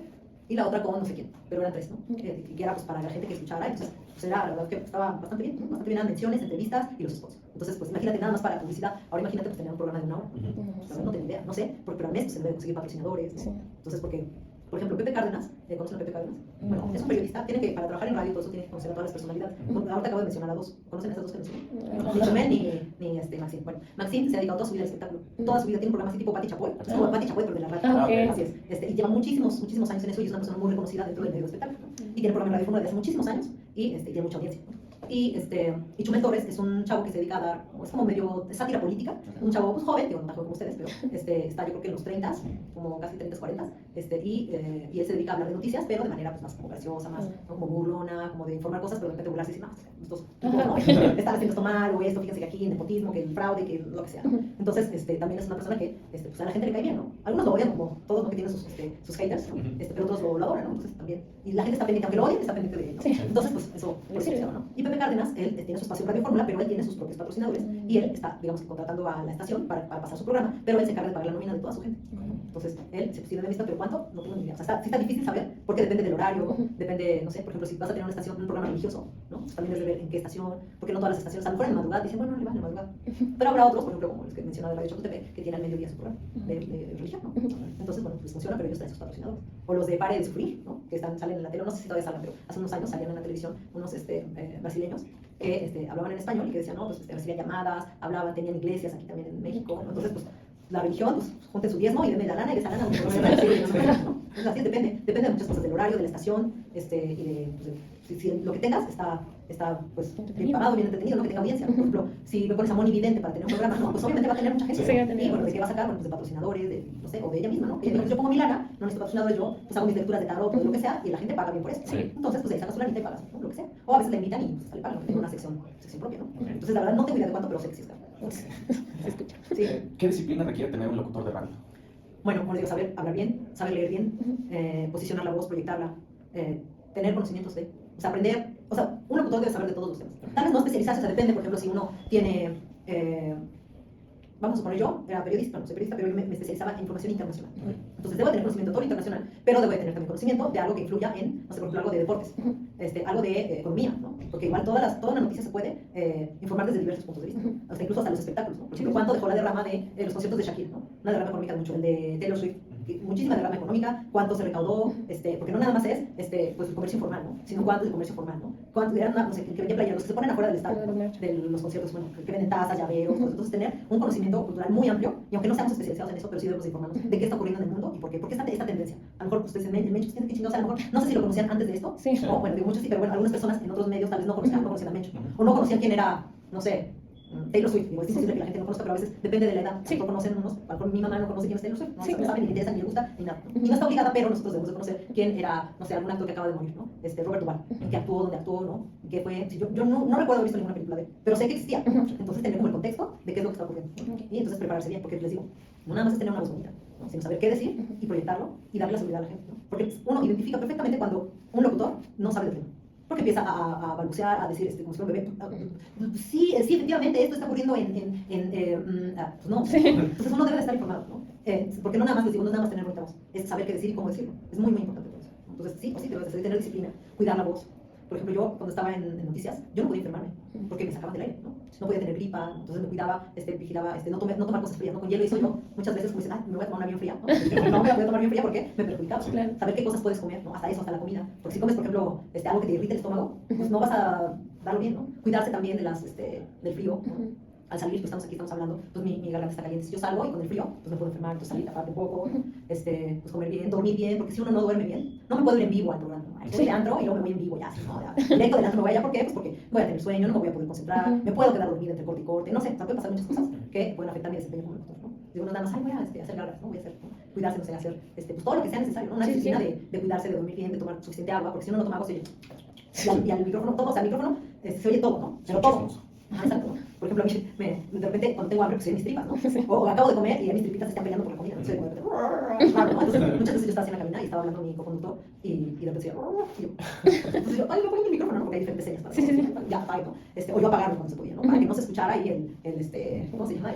y la otra con no sé quién, pero eran 3, ¿no? Que era pues para la gente que escuchara, entonces pues era la verdad que estaba bastante bien, ¿no? Bastante bien las menciones, entrevistas y los spots. Entonces, pues imagínate nada más para publicidad, ahora imagínate pues tener un programa de 1 hora. La verdad no tengo idea, no sé, pero al mes pues, se debe conseguir patrocinadores, ¿no? Sí. Entonces, porque, por ejemplo, Pepe Cárdenas, ¿conocen a Pepe Cárdenas? Bueno, es un periodista, para trabajar en radio todo eso tiene que conocer a todas las personalidades. Ahorita acabo de mencionar a 2, ¿conocen a esas 2 que mencioné? Ni Chumel ni Maxine. Bueno, Maxine se ha dedicado toda su vida al espectáculo, toda su vida tiene un programa así tipo Pati Chapoy, es como Pati Chapoy pero de la radio. Así es, y lleva muchísimos años en eso y es una persona muy reconocida dentro del medio del espectáculo, ¿no? Y tiene programa en Radio Fórmula de hace muchísimos años y tiene mucha audiencia, ¿no? Y Chumel Torres es un chavo que se dedica a dar, es como medio sátira política, un chavo pues joven, digo, no tan joven como ustedes, pero está yo creo que en los 30, como casi 30, 40, y él se dedica a hablar de noticias, pero de manera pues más como graciosa, más ¿no? Como burlona, como de informar cosas, pero de repente burlarse y decir, no, estos tipos, ¿no? Están haciendo esto mal, o esto, fíjense que aquí, nepotismo, que el fraude, que lo que sea, ¿no? Entonces, también es una persona que, pues a la gente le cae bien, ¿no? Algunos lo odian, como todos, ¿no? Que tienen sus haters, ¿no? Pero todos lo adoran, ¿no? Entonces también, y la gente está pendiente, aunque lo odien, está pendiente de él, ¿no? Sí. Entonces, pues eso, por eso se llama, ¿no? Y Pepe Cárdenas, él tiene su espacio en Radio Fórmula, pero él tiene sus propios patrocinadores y él está, digamos, contratando a la estación para pasar su programa, pero él se encarga de pagar la nómina de toda su gente. Entonces, él se tiene de vista, pero ¿cuánto? No tengo ni idea. O sea, sí está difícil saber, porque depende del horario, depende, no sé, por ejemplo, si vas a tener una estación, un programa religioso, ¿no? Pues también debes de ver en qué estación, porque no todas las estaciones, a lo mejor en la madrugada, dicen, bueno, no le van en la madrugada. Pero habrá otros, por ejemplo, como los que mencionaba de Radio Chapultepec, que tienen al mediodía su programa de religión, ¿no? Entonces, bueno, pues funciona, pero ellos traen sus patrocinadores. O los de Pare de Sufrir, ¿no? Que salen en la tele, no sé si todavía salen, pero hace unos años salían en la televisión unos brasileños que hablaban en español y que decían, no, pues recibían llamadas, hablaban, tenían iglesias aquí también en México, ¿no? Entonces, pues la religión, pues junten su diezmo y denme la lana y esa lana, ¿no? Entonces, así depende de muchas cosas, del horario, de la estación, y de, pues, si lo que tengas está está pues, bien pagado, bien entretenido, ¿no? Que tenga audiencia. Por ejemplo, si me pones a Moni Vidente para tener un programa, ¿no? Pues obviamente va a tener mucha gente. Sí, va a tener. Y bueno, ¿de qué va a sacar? Bueno, pues de patrocinadores, de, no sé, o de ella misma, ¿no? Que ella dice, yo pongo mi lana, no necesito patrocinadores, yo pues hago mis lecturas de tarot o de lo que sea, y la gente paga bien por eso. Sí. Entonces, pues ahí sacas su lanita y pagas, ¿no? Lo que sea. O a veces la invitan y pues, le pagan, ¿no? Tengo una sección propia, ¿no? Entonces, la verdad, no tengo idea de cuánto, pero sé que sí está. Se escucha. Sí. ¿Qué disciplina requiere tener un locutor de radio? Bueno, como les digo, saber hablar bien, saber leer bien, posicionar la voz, proyectarla, tener conocimientos de, o sea, aprender, o sea, un locutor debe saber de todos los temas. Tal vez no especializarse, o sea, depende, por ejemplo, si uno tiene, vamos a suponer yo, era periodista, no soy periodista, pero yo me especializaba en información internacional. Entonces debo tener conocimiento de todo lo internacional, pero debo tener también conocimiento de algo que influya en, no sé, por ejemplo, algo de deportes, algo de economía, ¿no? Porque igual toda la noticia se puede informar desde diversos puntos de vista, hasta incluso hasta los espectáculos, ¿no? Por ejemplo, ¿cuánto dejó la derrama de los conciertos de Shakira, ¿no? Una derrama económica mucho, el de Taylor Swift, muchísima derrama económica, cuánto se recaudó, porque no nada más es pues el comercio informal, ¿no? Sino cuánto es el comercio formal, ¿no? Cuánto eran, no sé, que vendía playeros, los que se ponen afuera del estadio, ¿no? De los conciertos, bueno, que venden tazas, llaveros, entonces tener un conocimiento cultural muy amplio, y aunque no seamos especializados en eso, pero sí debemos informarnos de qué está ocurriendo en el mundo y por qué esta tendencia. A lo mejor ustedes en Mencho, ¿qué chingados? A lo mejor, no sé si lo conocían antes de esto, Sí. o bueno, digo muchos sí, pero bueno, algunas personas en otros medios tal vez no conocían a Mencho, o no conocían quién era, no sé, Taylor Swift. Digo, es imposible que la gente no conozca, pero a veces depende de la edad. Sí. No conocen unos, a lo mejor mi mamá no conoce quién es Taylor Swift, no, Sí, no saben, ni le interesa, ni le gusta, ni nada. Y no está obligada, pero nosotros debemos de conocer quién era, no sé, algún actor que acaba de morir, ¿no? Robert Duvall, que actuó, dónde actuó, ¿no? Que fue, si yo no recuerdo haber visto ninguna película de él, pero sé que existía. Entonces tener como el contexto de qué es lo que está ocurriendo. Y entonces prepararse bien, porque les digo, no nada más es tener una voz bonita, ¿no? Sino saber qué decir y proyectarlo y darle la seguridad a la gente, ¿no? Porque uno identifica perfectamente cuando un locutor no sabe del tema. Porque empieza a balbucear, a decir, como si fuera un bebé. Sí, efectivamente, esto está ocurriendo pues no. Sí. Entonces uno debe de estar informado, ¿no? Porque no nada más, les digo, no es nada más tener bonita voz, es saber qué decir y cómo decirlo. Es muy, muy importante por eso. Entonces, sí, debes de tener disciplina, cuidar la voz. Por ejemplo, yo cuando estaba en noticias, yo no podía enfermarme, porque me sacaban del aire, ¿no? No podía tener gripa, entonces me cuidaba, vigilaba, no tomar cosas frías, ¿no? Con hielo hizo yo muchas veces como dicen, me voy a tomar una bien fría, ¿no? No me la voy a tomar bien fría porque me perjudicaba. Sí. Claro. Saber qué cosas puedes comer, ¿no? Hasta eso, hasta la comida. Porque si comes, por ejemplo, algo que te irrite el estómago, pues no vas a darlo bien, ¿no? Cuidarse también de del frío, ¿no? Al salir, pues estamos hablando, pues mi garganta está caliente. Si yo salgo y con el frío, pues me puedo enfermar, entonces salir, taparte un poco, pues comer bien, dormir bien, porque si uno no duerme bien, no me puedo ir en vivo al programa, ¿no? Voy de antro y luego me voy en vivo, ya, así, ¿no? Ya, directo del antro me voy allá, ¿por qué? Pues porque voy a tener sueño, no me voy a poder concentrar, me puedo quedar dormida entre corte y corte, no sé, o sea, pueden pasar muchas cosas que pueden afectar mi desempeño como locutor, ¿no? Digo, no nada más, voy a hacer garras, ¿no? Voy a hacer, ¿no? Cuidarse, no sé, hacer, pues todo lo que sea necesario, ¿no? Una disciplina de cuidarse, de dormir bien, de tomar suficiente agua, porque si uno no toma agua, se oye, y al micrófono, todo, o sea, al micrófono se oye todo, ¿no? Pero todo. Exacto, ¿no? Por ejemplo, a mí de repente cuando tengo hambre, pues se oyen mis tripas, ¿no? O acabo de comer y a mis tripitas se están peleando por la comida, ¿no? Entonces, entonces, muchas veces yo estaba así en la cabina y estaba hablando con mi coconductor y de repente entonces yo, ay, me pongo el micrófono, ¿no? Porque hay diferentes señas para ya, apague, ¿no? O yo apagarlo cuando se podía, ¿no? Para que no se escuchara ahí ¿cómo se llama?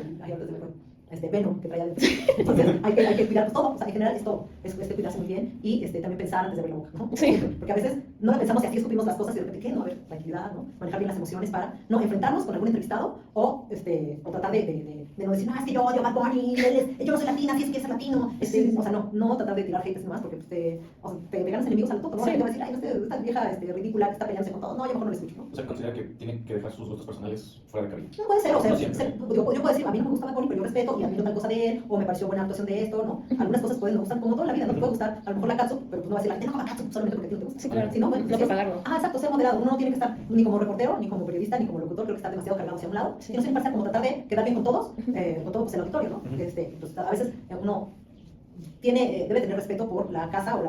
Venom que traía dentro. Entonces hay que cuidar todo, o sea, en general es todo, es cuidarse muy bien y también pensar antes de abrir la boca, ¿no? Sí. Porque a veces no pensamos que así escupimos las cosas y de repente, ¿qué? No, a ver, tranquilidad, ¿no? Manejar bien las emociones para no enfrentarnos con algún entrevistado o tratar de no decir, no, es que yo odio a Bad Bunny, yo no soy latina, si es que es latino, o sea, no tratar de tirar haters nomás porque te ganas enemigos al topo, ¿no? Sí. Te va a decir, ay, esta vieja ridícula que está peleándose con todo, no, yo mejor no le escucho, ¿no? O sea, considera que tiene que dejar sus gustos personales fuera de cabina. No puede ser, o sea, No siempre. yo puedo decir, a mí no me gusta Bad Bunny, pero yo respeto y admiro tal cosa de él, o me pareció buena actuación de esto, ¿no? Algunas cosas pueden no gustar, como toda la vida, no te puede gustar, a lo mejor la catsup, pero pues no va a decir la gente, no coma catsup solamente porque a ti no te gusta. Sí, claro. Si no, bueno, No propagarlo. exacto, ser moderado. Uno no tiene que estar ni como reportero, ni como periodista, ni como locutor, creo que está demasiado cargado hacia un lado, sino ser imparcial, como tratar de quedar bien con todos, con todo pues, el auditorio, ¿no? Pues, a veces uno debe tener respeto por la casa o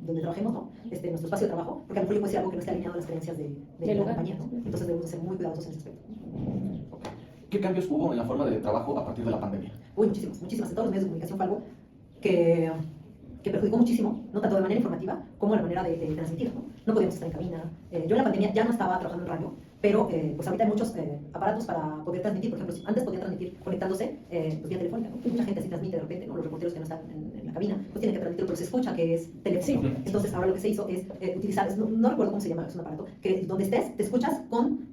donde trabajemos, ¿no? Nuestro espacio de trabajo, porque a lo mejor yo puedo decir algo que no esté alineado a las creencias de la compañía, ¿no? Entonces debemos ser muy cuidadosos en ese aspecto. ¿Qué cambios hubo en la forma de trabajo a partir de la pandemia? Uy, muchísimas. En todos los medios de comunicación fue algo que perjudicó muchísimo, no tanto de manera informativa como la manera de transmitir, ¿no? No podíamos estar en cabina. Yo en la pandemia ya no estaba trabajando en radio, pero pues ahorita hay muchos aparatos para poder transmitir. Por ejemplo, antes podían transmitir conectándose pues vía telefónica, ¿no? Mucha gente así transmite de repente, ¿no? Los reporteros que no están en la cabina pues tienen que transmitir, pero se escucha que es teléfono. Sí. Entonces ahora lo que se hizo es utilizar, no recuerdo cómo se llama, es un aparato, que donde estés te escuchas con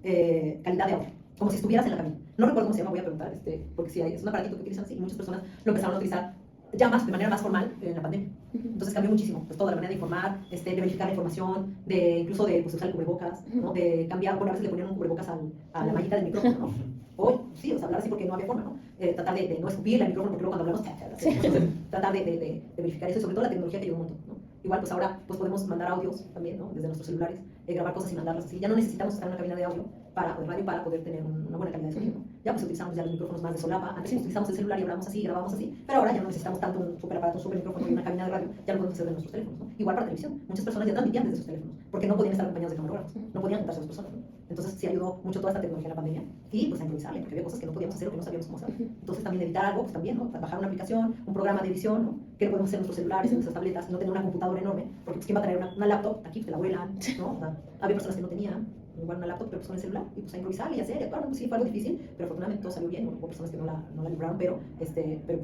calidad de audio, como si estuvieras en la cabina. No recuerdo cómo se llama, voy a preguntar, porque sí, es un aparatito que utilizan así y muchas personas lo empezaron a utilizar ya más, de manera más formal en la pandemia. Entonces cambió muchísimo, pues toda la manera de informar, de verificar la información, incluso de pues, usar el cubrebocas, ¿no? De cambiar, bueno, a veces le ponían un cubrebocas a la mallita del micrófono, ¿no? O sí, o sea, hablar así porque no había forma, ¿no? Tratar de no escupir el micrófono porque luego cuando hablamos, entonces, tratar de verificar eso y sobre todo la tecnología que ayudó un montón, ¿no? Igual, pues ahora pues podemos mandar audios también, ¿no? Desde nuestros celulares, grabar cosas y mandarlas así. Ya no necesitamos estar en una cabina de audio de radio para poder tener una buena calidad de sonido, ¿no? Ya pues utilizamos ya los micrófonos más de solapa. Antes pues, utilizamos el celular y hablamos así, grabamos así, pero ahora ya no necesitamos tanto un super aparato, un super micrófono y una cabina de radio, ya lo podemos hacer de nuestros teléfonos, ¿no? Igual para televisión. Muchas personas ya transmitían desde sus teléfonos, porque no podían estar acompañados de camarógrafos, no podían juntarse dos personas, ¿no? Entonces sí ayudó mucho toda esta tecnología en la pandemia y pues a improvisarle, porque había cosas que no podíamos hacer o que no sabíamos cómo hacer. Entonces también editar algo, pues también, ¿no? Bajar una aplicación, un programa de edición, ¿no? Que lo podemos hacer en nuestros celulares, en nuestras tabletas, no tener una computadora enorme, porque pues quién va a traer una laptop, aquí pues te la vuelan, ¿no? O sea, había personas que no tenían igual una laptop, pero pues con el celular, y pues a improvisar y hacer y actuar, pues sí fue algo difícil, pero afortunadamente todo salió bien, hubo personas que no la libraron, pero pues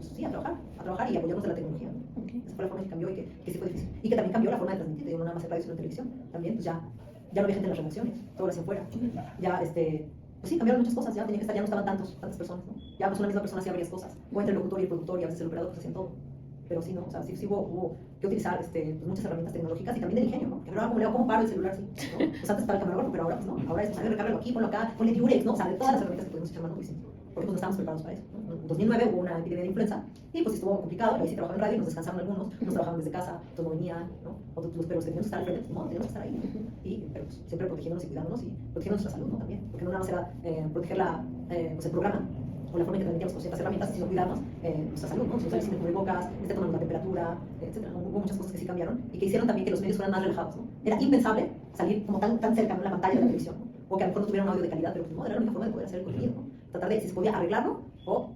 sí, a trabajar y apoyarnos de la tecnología, ¿no? Esa fue la forma que cambió y que sí fue difícil, y que también cambió la forma de transmitir, no nada más en radio, sino en televisión, también pues ya no había gente en las redacciones, todo lo hacían fuera, ya pues sí, cambiaron muchas cosas, ya tenían que estar, ya no estaban tantas personas, ¿no? Ya pues una misma persona hacía varias cosas, o entre el locutor y el productor, y a veces el operador pues hacían todo. Pero sí, ¿no? O sea, sí hubo que utilizar pues muchas herramientas tecnológicas y también del ingenio, ¿no? Porque ahora ¿cómo paro el celular así? ¿No? Pues antes para el camarógrafo, pero ahora pues no. Ahora es, pues, recárgalo aquí, ponlo acá, ponle Durex, ¿no? O sea, de todas las herramientas que podemos echar mano, pues, porque pues no estábamos preparados para eso, ¿no? En 2009 hubo una epidemia de influenza y pues estuvo complicado, y ahí sí trabajaba en radio y nos descansaron algunos, nos trabajaban desde casa, todos no venían, ¿no? Otros, pero teníamos que estar al frente, pues, no, teníamos que estar ahí, pero pues, siempre protegiéndonos y cuidándonos y protegiendo nuestra salud, ¿no? También, porque no nada más era proteger pues, el programa, o la forma en que transmitíamos con ciertas herramientas, sino cuidarnos nuestra salud, ¿no? Usar el cubrebocas, tomando la temperatura, etc. Hubo muchas cosas que sí cambiaron y que hicieron también que los medios fueran más relajados, ¿no? Era impensable salir como tan cerca en la pantalla de la televisión, ¿no? O que a lo mejor no tuviera un audio de calidad, pero pues no, era la única forma de poder hacer el contenido, ¿no? Tratar de si se podía arreglarlo o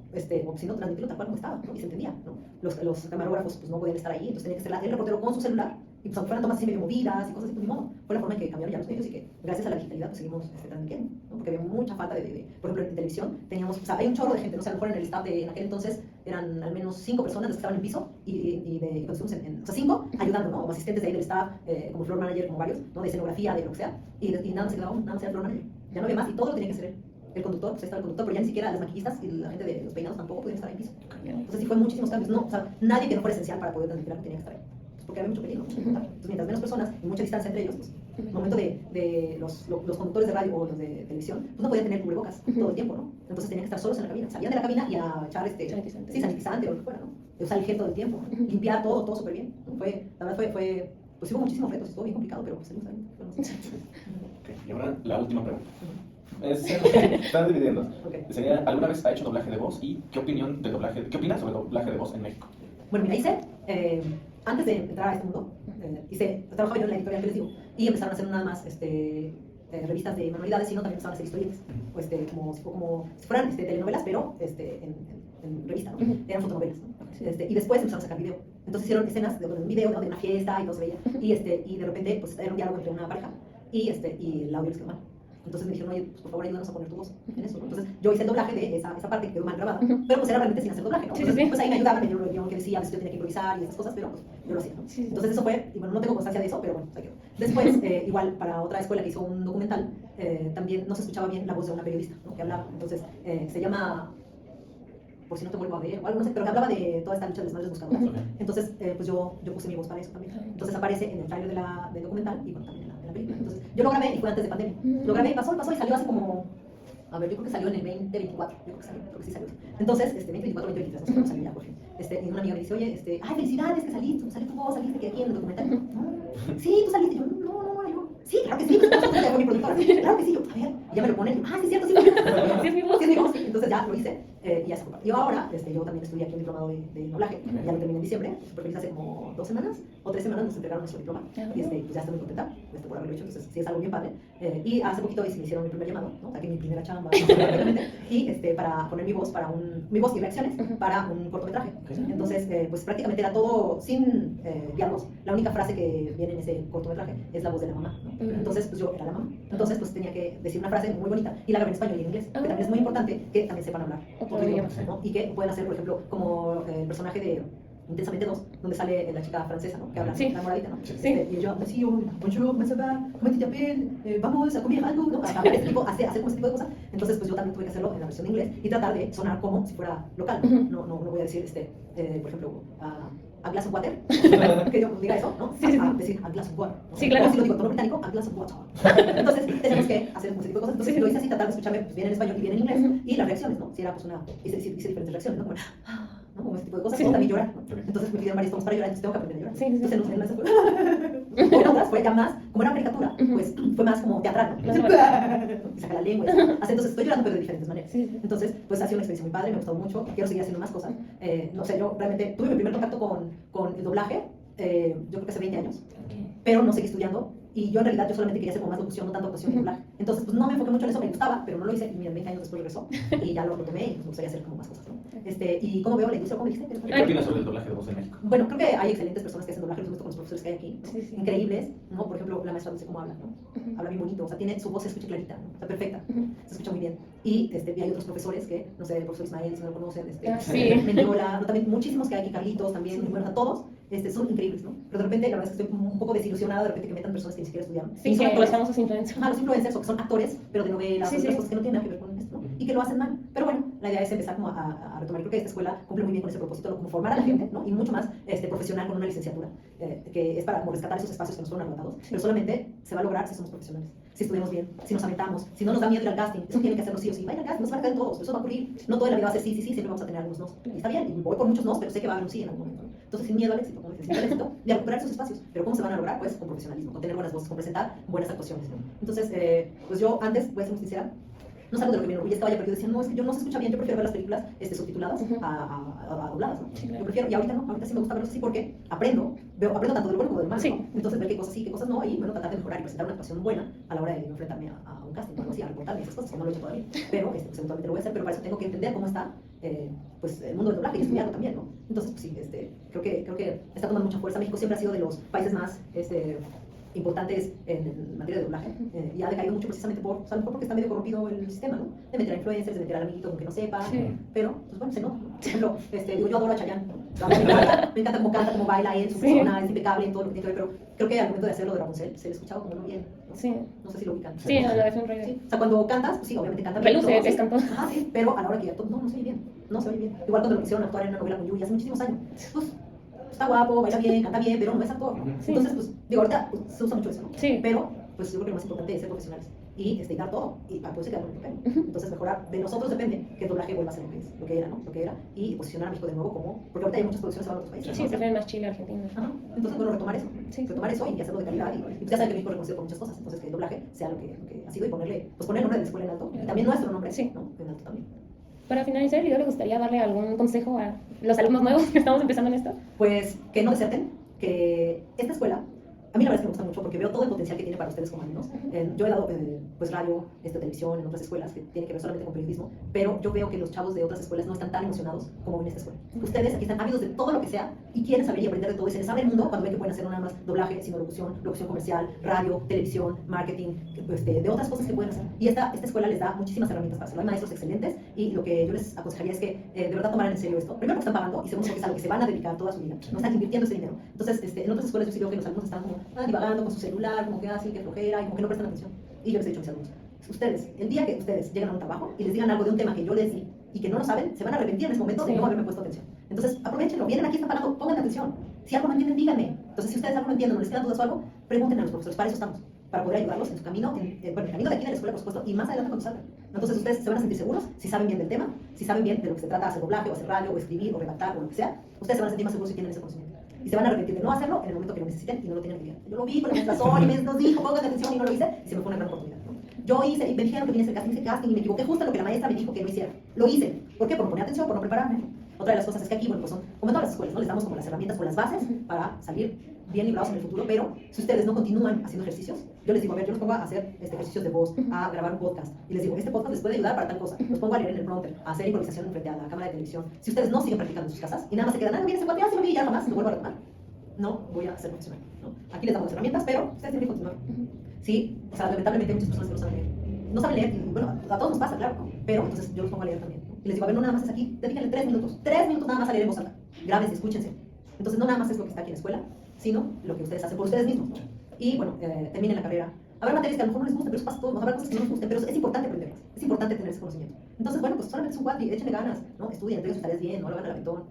si no, transmitirlo tal cual como estaba, ¿no? Y se entendía, ¿no? Los camarógrafos pues no podían estar ahí, entonces tenía que ser el reportero con su celular y pues aunque fueran tomas así medio movidas y cosas así, pues ni modo. Fue la forma en que cambiaron ya los medios y que gracias a la digitalidad pues seguimos transmitiendo, ¿no? Porque había mucha falta por ejemplo, en televisión teníamos, o sea, hay un chorro de gente, no sé, a lo mejor en el staff en aquel entonces eran al menos 5 personas las que estaban en piso y cuando estuvimos o sea, 5 ayudando, ¿no? Como asistentes de ahí del staff, como floor manager, como varios, ¿no? De escenografía, de lo que sea, y nada más se quedaba nada más era floor manager. Ya no había más y todo lo tenía que hacer él. El conductor, pues ahí estaba el conductor, pero ya ni siquiera las maquillistas y la gente de los peinados tampoco podían estar ahí en piso. Entonces sí fue muchísimos cambios, ¿no? O sea, nadie que no fuera esencial para poder transmitir algo tenía que estar ahí. Pues porque había mucho peligro, mucho contagio. Entonces mientras menos personas y mucha distancia entre ellos, pues en el momento de los conductores de radio o los de televisión, pues no podían tener cubrebocas todo el tiempo, ¿no? Entonces tenían que estar solos en la cabina. Salían de la cabina y a echar sanitizante o lo que fuera, ¿no? De usar el gel todo el tiempo, ¿no? Limpiar todo súper bien, ¿no? La verdad fue, pues hubo muchísimos retos, estuvo bien complicado, pero pues seguimos ahí. Okay. Y ahora la última pregunta. Están dividiendo. Okay. Sería, ¿alguna vez ha hecho doblaje de voz y qué opinas sobre doblaje de voz en México? Bueno, mira, antes de entrar a este mundo, trabajaba yo en la editorial que les digo, y empezaron a hacer nada más revistas de manualidades, sino también empezaron a hacer historietas, como si fueran telenovelas, pero en revista, ¿no? Eran fotonovelas, ¿no? Y después empezaron a sacar video. Entonces hicieron escenas de un video, ¿no? De una fiesta y todo se veía, y de repente pues era un diálogo entre una pareja y el audio les quedó mal. Entonces me dijeron, oye, pues por favor ayúdanos a poner tu voz en eso, ¿no? Entonces yo hice el doblaje de esa parte que quedó mal grabada, pero pues era realmente sin hacer doblaje, ¿no? Entonces, pues ahí me ayudaban, me dieron el guión que decía, a veces yo tenía que improvisar y esas cosas, pero pues yo lo hacía, ¿no? Entonces eso fue, y bueno, no tengo constancia de eso, pero bueno, ahí quedó. Después, igual para otra escuela que hizo un documental, también no se escuchaba bien la voz de una periodista, ¿no? Que hablaba, entonces se llama Por si no te vuelvo a ver, o algo, no sé, pero que hablaba de toda esta lucha de las madres buscadoras. Entonces, pues yo puse mi voz para eso también. Entonces aparece en el trailer del documental y bueno, también en la película. Entonces, yo lo grabé y fue antes de pandemia. Lo grabé, pasó y salió así como, a ver, yo creo que salió en el 2024, yo creo que sí salió. Entonces, 2024, 2023, no sé cómo salió ya, por fin. Y una amiga me dice, oye, ay, felicidades, que saliste tu voz, saliste aquí en el documental. No, sí, tú saliste, yo, no, yo, sí, claro que sí, con mi productora, claro que sí, yo, a ver, y ya me lo ponen, sí, es cierto, sí, sí, es mi voz, sí, entonces ya lo hice, y ya se compartió. Ahora, yo también estudié aquí un diplomado de doblaje, ya lo terminé en diciembre, súper feliz, hace como 2 semanas, o 3 semanas nos entregaron nuestro diploma, y pues ya estoy muy contenta, por haberlo hecho, entonces sí es algo bien padre, y hace poquito me hicieron mi primer llamado, ¿no? Saqué mi primera chamba, y para poner mi voz y reacciones para un cortometraje. Entonces, pues prácticamente era todo sin diálogos. La única frase que viene en ese cortometraje es la voz de la mamá, ¿no? Entonces, pues yo era la mamá. Entonces, pues tenía que decir una frase muy bonita y la grabé en español y en inglés, que también es muy importante que también sepan hablar otro idioma, ¿no? Y que puedan hacer, por ejemplo, como el personaje de Intensamente 2, donde sale la chica francesa, ¿no? Que habla enamoradita, ¿no? Y yo, bonjour, comment ça va? ¿Cómo te llamas? Vamos a comer algo, ¿no? Hacer como ese tipo de cosas. Entonces, pues yo también tuve que hacerlo en la versión de inglés y tratar de sonar como si fuera local. No voy a decir, por ejemplo, a glass of water, que yo diga eso, ¿no? A decir a glass of water, ¿no? Sí, claro. O si lo digo en tono británico, a glass of water. Entonces, tenemos que hacer ese tipo de cosas. Entonces, lo hice así, tratar de escucharme pues, bien en español y bien en inglés, y las reacciones, ¿no? Si era pues hice diferentes reacciones, ¿no? Como, ¿no? ¿no? Como ese tipo de cosas, Sí. o también llorar, ¿no? Ok. Entonces me pidieron varios tomos para llorar, entonces tengo que aprender a llorar. Sí, sí, sí. Entonces en las en otras fue ya más, como era caricatura, pues fue más como teatral, ¿no? Más Y saca la lengua, y así. Entonces estoy llorando pero de diferentes maneras. Sí, sí. Entonces, pues ha sido una experiencia muy padre, me ha gustado mucho, quiero seguir haciendo más cosas. No sé, yo realmente tuve mi primer contacto con el doblaje, yo creo que hace 20 años, Ok. pero no seguí estudiando. Y yo en realidad yo solamente quería hacer como más locución, no tanto actuación y doblaje. Entonces, pues no me enfoqué mucho en eso, me gustaba, pero no lo hice. Y mira, 20 años después regresó y ya lo retomé y pues, me gustaría hacer como más cosas, ¿no? ¿Y cómo veo la industria? ¿Cómo dijiste? ¿Qué opinas sobre el doblaje de voz en México? Bueno, creo que hay excelentes personas que hacen doblaje, los he visto con los profesores que hay aquí, ¿no? Sí, sí. Increíbles, ¿no? Por ejemplo, la maestra no sé cómo habla, ¿no? Ujú. Habla bien bonito, o sea, su voz se escucha clarita, ¿no? Está perfecta, Ujú. se escucha muy bien. Y hay otros profesores que, no sé, el profesor Ismael, si no lo conocen, Sí. Mendiola, ¿no? También muchísimos que hay aquí, Carlitos también, muy buenos a todos, son increíbles, ¿no? Pero de repente, la verdad es que estoy un poco desilusionada de repente que metan personas que ni siquiera estudiaron. Sí, Y son que los actores. famosos influencers. Los influencers o que son actores, pero de novelas, Sí, o otras sí. cosas que no tienen nada que ver con esto, ¿no? Y que lo hacen mal. Pero bueno, la idea es empezar como a retomar. Creo que esta escuela cumple muy bien con ese propósito, como formar a la gente, ¿no? Y mucho más profesional con una licenciatura, que es para como rescatar esos espacios que nos fueron arrebatados. Pero solamente se va a lograr si somos profesionales, si estudiamos bien, si nos aventamos, si no nos da miedo ir al casting. Eso tiene que hacerlo sí o sí. Vayan al casting, no se van a caer todos, eso va a ocurrir. No toda la vida va a ser sí, sí, sí, siempre vamos a tener algunos no. Y está bien, y voy por muchos no, pero sé que va a haber un sí en algún momento, ¿no? Entonces, sin miedo al éxito, como dices, sin miedo al éxito, de recuperar esos espacios. Pero ¿cómo se van a lograr? Pues con profesionalismo, con tener buenas voces, con presentar buenas actuaciones, ¿no? Entonces, pues yo antes, voy a ser muy sincera, no es algo de lo que me enorgullezca, vaya, porque yo decía, no, es que yo no se escucha bien, yo prefiero ver las películas subtituladas Ujú. a dobladas, ¿no? Sí, claro. Yo prefiero, y ahorita no, ahorita sí me gusta verlos así porque aprendo tanto del bueno como del malo, Sí. ¿no? Entonces ver qué cosas sí, qué cosas no, y bueno, tratar de mejorar y presentar una actuación buena a la hora de enfrentarme a un casting, o algo así, a reportarme esas cosas, que no lo he hecho todavía, pero pues, eventualmente lo voy a hacer, pero para eso tengo que entender cómo está pues, el mundo del doblaje y estudiarlo también, ¿no? Entonces, pues sí, creo que está tomando mucha fuerza. México siempre ha sido de los países más importantes en materia de doblaje y ha decaído mucho precisamente o sea, a lo mejor porque está medio corrompido el sistema, ¿no? De meter a influencers, de meter al amiguito aunque no sepa, Sí. pero pues bueno, se nota. Por ejemplo, digo, yo adoro a Chayanne, me encanta cómo canta, cómo baila él, su Sí. persona, es impecable en todo lo que tiene que ver, pero creo que al momento de hacerlo de Rapunzel se le escuchaba como muy bien, ¿no? Sí. No sé si lo ubican. Sí, no, lo de Flynn Rider. Sí. O sea, cuando cantas, pues sí, obviamente canta bien. Reluce, todo, es cantón. Ajá, sí, pero a la hora que ya todo, no se oye bien, no se oye bien. Igual cuando lo hicieron actuar en una novela con Yuri hace muchísimos años, pues está guapo, baila bien, canta bien, pero no es actor, ¿no? Sí. Entonces, pues, digo, ahorita pues, se usa mucho eso, ¿no? Sí. Pero, pues yo creo que lo más importante es ser profesionales y dar todo y para poderse quedar con el papel. Entonces, mejorar, de nosotros depende que el doblaje vuelva a ser lo que era, ¿no? Lo que era, y posicionar a México de nuevo como, porque ahorita hay muchas producciones que van a otros países. Sí, ¿no? prefieren más Chile, Argentina. Ajá. Entonces, bueno, retomar eso. Sí. Retomar eso y hacerlo de calidad. Y pues ya saben que México es reconocido por muchas cosas. Entonces, que el doblaje sea lo que ha sido y poner el nombre de la escuela en alto. Y también nuestro nombre, Sí. ¿no? En alto también. Para finalizar el video, ¿le gustaría darle algún consejo a los alumnos nuevos que estamos empezando en esto? Pues que no deserten, que esta escuela, a mí la verdad es que me gusta mucho porque veo todo el potencial que tiene para ustedes como alumnos. Yo he dado pues radio, televisión en otras escuelas que tienen que ver solamente con periodismo, pero yo veo que los chavos de otras escuelas no están tan emocionados como en esta escuela. Ustedes aquí están ávidos de todo lo que sea y quieren saber y aprender de todo y se les abre el mundo cuando ven que pueden hacer no nada más doblaje, sino locución comercial, radio, televisión, marketing, de otras cosas que pueden hacer. Y esta escuela les da muchísimas herramientas para hacerlo. Hay maestros excelentes y lo que yo les aconsejaría es que de verdad tomaran en serio esto. Primero porque están pagando y segundo porque es a lo que se van a dedicar toda su vida. No están invirtiendo ese dinero. Entonces, en otras escuelas yo sí veo que los alumnos están como divagando con su celular, como que así, que flojera y como que no prestan atención. Y yo les he dicho a mis alumnos, ustedes, el día que ustedes llegan a un trabajo y les digan algo de un tema que yo les di y que no lo saben, se van a arrepentir en ese momento de no haberme puesto atención. Entonces, aprovechenlo, vienen aquí, están pagando, pongan atención. Si algo no entienden, díganme. Entonces, si ustedes algo no entienden o les quedan dudas o algo, pregunten a los profesores, para eso estamos, para poder ayudarlos en su camino, el camino de aquí de la escuela, por supuesto, y más adelante cuando salgan. Entonces, ustedes se van a sentir seguros si saben bien del tema, si saben bien de lo que se trata, hacer doblaje, o hacer radio, o escribir, o redactar, o lo que sea. Ustedes se van a sentir más seguros si tienen ese conocimiento. Y se van a arrepentir de no hacerlo en el momento que lo necesiten y no lo tienen que Yo lo vi con la maestra Sol y me nos dijo, pongan atención y no lo hice, y se me fue una gran oportunidad, ¿no? Yo hice, y me dijeron que viniese el casting, hice casting y me equivoqué justo en lo que la maestra me dijo que no hiciera. Lo hice. ¿Por qué? Por no poner atención, por no prepararme. Otra de las cosas es que aquí, bueno, pues son, como en todas las escuelas, ¿no? Les damos como las herramientas o las bases para salir bien librados en el futuro, pero si ustedes no continúan haciendo ejercicios, yo les digo, a ver, yo los pongo a hacer ejercicios de voz, a grabar un podcast, y les digo, este podcast les puede ayudar para tal cosa, los pongo a leer en el prompter, a hacer improvisación frente a la cámara de televisión. Si ustedes no siguen practicando en sus casas y nada más se quedan, mira, este cuate ya se lo vi y ya jamás lo vuelvo a retomar, no voy a ser profesional, ¿no? Aquí les damos las herramientas, pero ustedes tienen que continuar. Sí, o sea, lamentablemente hay muchas personas que no saben leer. No saben leer, y bueno, a todos nos pasa, claro, ¿no? Pero entonces yo los pongo a leer también, ¿no? Y les digo, a ver, no nada más es aquí, dedíquenle 3 minutos nada más a leer en voz alta. Grábense, escúchense. Entonces no nada más es lo que está aquí en la escuela, sino lo que ustedes hacen por ustedes mismos, ¿no? Y bueno, terminen la carrera. Habrá materias que a lo mejor no les gusten, pero eso pasa todo. Habrá cosas que no les gusten, pero es importante aprenderlas. Es importante tener ese conocimiento. Entonces, bueno, pues solamente es un cuatri, échenle ganas, ¿no? Estudien, entreguen sus tareas bien, no lo hagan al aventón.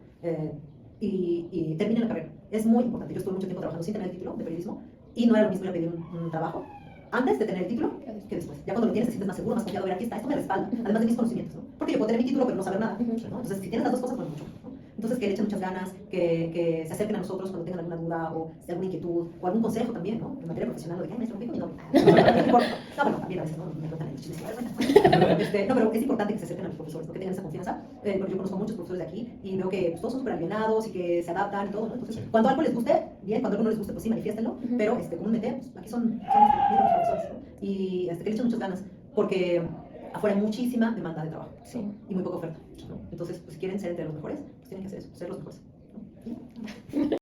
Y terminen la carrera. Es muy importante. Yo estuve mucho tiempo trabajando sin tener el título de periodismo y no era lo mismo yo pedir un trabajo antes de tener el título que después. Ya cuando lo tienes te sientes más seguro, más confiado. A ver, aquí está, esto me respalda, además de mis conocimientos, ¿no? Porque yo puedo tener mi título pero no saber nada, ¿no? Entonces, si tienes las dos cosas, pues mucho, ¿no? Entonces, que le echen muchas ganas, que se acerquen a nosotros cuando tengan alguna duda o alguna inquietud o algún consejo también, ¿no? En materia profesional, de que, ay, maestro, ¿qué con mi novio? No, bueno, también a veces, ¿no? Me cuentan el chisme. No, pero es importante que se acerquen a los profesores, porque tengan esa confianza. Bueno, yo conozco muchos profesores de aquí y veo que pues, todos son súper alienados y que se adaptan y todo, ¿no? Entonces, cuando algo les guste, bien, cuando algo no les guste, pues sí, manifiéstenlo, pero comúnmente, pues, aquí son bien buenos profesores, ¿no? Y que le echen muchas ganas, porque afuera hay muchísima demanda de trabajo, Sí. y muy poca oferta, ¿no? Entonces, pues si quieren ser entre los mejores, pues tienen que hacer eso, ser los mejores, ¿no?